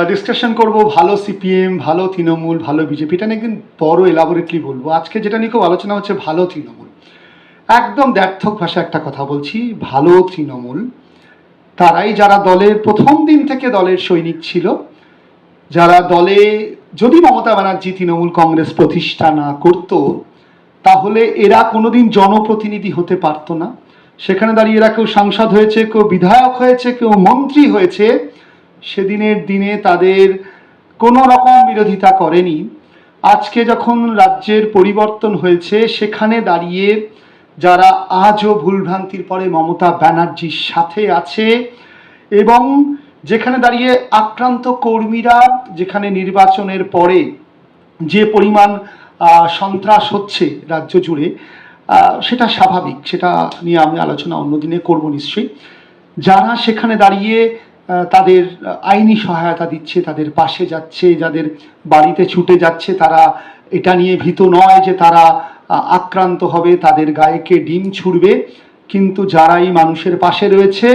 Discussion করব ভালো CPM, ভালো তৃণমূল, ভালো বিজেপি। এটা নিয়ে একদিন বড় এলাবোরেটলি বলবো। আজকে যেটা নিয়ে খুব আলোচনা হচ্ছে ভালো তৃণমূল। একদম দ্ব্যর্থক ভাষা একটা কথা বলছি, ভালো তৃণমূল তারাই যারা দলের প্রথম দিন থেকে দলের সৈনিক ছিল, যারা দলে যদি মমতা ব্যানার্জি তৃণমূল কংগ্রেস প্রতিষ্ঠা না করত তাহলে এরা কোনোদিন জনপ্রতিনিধি হতে পারতো না। সেখানে দাঁড়িয়ে এরা কেউ সাংসদ হয়েছে, কেউ বিধায়ক হয়েছে, কেউ মন্ত্রী হয়েছে, সেদিনের দিনে তাদের কোনো রকম বিরোধিতা করেনি। আজকে যখন রাজ্যের পরিবর্তন হয়েছে সেখানে দাঁড়িয়ে যারা আজও ভুলভ্রান্তির পরে মমতা ব্যানার্জির সাথে আছে এবং যেখানে দাঁড়িয়ে আক্রান্ত কর্মীরা, যেখানে নির্বাচনের পরে যে পরিমাণ সন্ত্রাস হচ্ছে রাজ্য জুড়ে, সেটা স্বাভাবিক, সেটা নিয়ে আমি আলোচনা অন্যদিনে করব নিশ্চয়ই। যারা সেখানে দাঁড়িয়ে তাদের আইনি সহায়তা দিচ্ছে, তাদের পাশে যাচ্ছে, যাদের বাড়িতে ছুটে যাচ্ছে, তারা এটা নিয়ে ভীত নয় যে তারা আক্রান্ত হবে, তাদের গায়ে কে ডিম ছুড়বে। কিন্তু যারাই মানুষের পাশে রয়েছে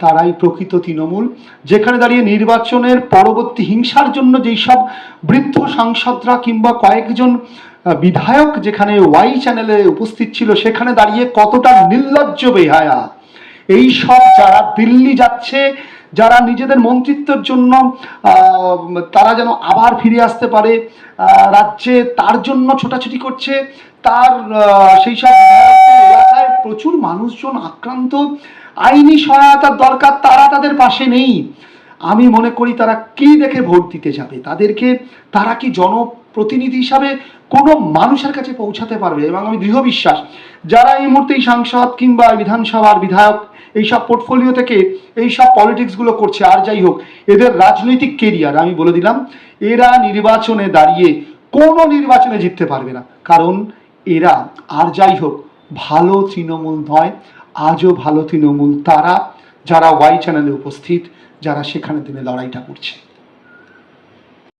তারাই প্রকৃত তৃণমূল। যেখানে দাঁড়িয়ে নির্বাচনের পরবর্তী হিংসার জন্য যেই সব বৃদ্ধ সাংসদরা কিংবা কয়েকজন বিধায়ক যেখানে ওয়াই চ্যানেলে উপস্থিত ছিল, সেখানে দাঁড়িয়ে কতটা নির্লজ্জ বেহায়া এই সব যারা দিল্লি যাচ্ছে, যারা নিজেদের মন্ত্রিত্বের জন্য তারা যেন আবার ফিরে আসতে পারে রাজ্যে, তার জন্য ছোটাছুটি করছে, তার সেই সব এলাকায় প্রচুর মানুষজন আক্রান্ত, আইনি সহায়তার দরকার, তারা তাদের পাশে নেই। আমি মনে করি তারা কি দেখে ভোট দিতে যাবে, তারা কি জনপ্রতিনিধি হিসাবে কোনো মানুষের কাছে পৌঁছাতে পারবে? এবং আমি দৃঢ় বিশ্বাস যারা এই মুহূর্তে সাংসদ কিংবা বিধানসভার বিধায়ক এইসব পোর্টফোলিও থেকে এইসব পলিটিক্সগুলো করছে, আর যাই হোক এদের রাজনৈতিক কেরিয়ার আমি বলে দিলাম, এরা নির্বাচনে দাঁড়িয়ে কোনো নির্বাচনে জিততে পারবে না। কারণ এরা আর যাই হোক ভালো তৃণমূল নয়। আজও ভালো তৃণমূল তারা যারা ওয়াই চ্যানেলে উপস্থিত, যারা সেখানে দিনে লড়াইটা করছে।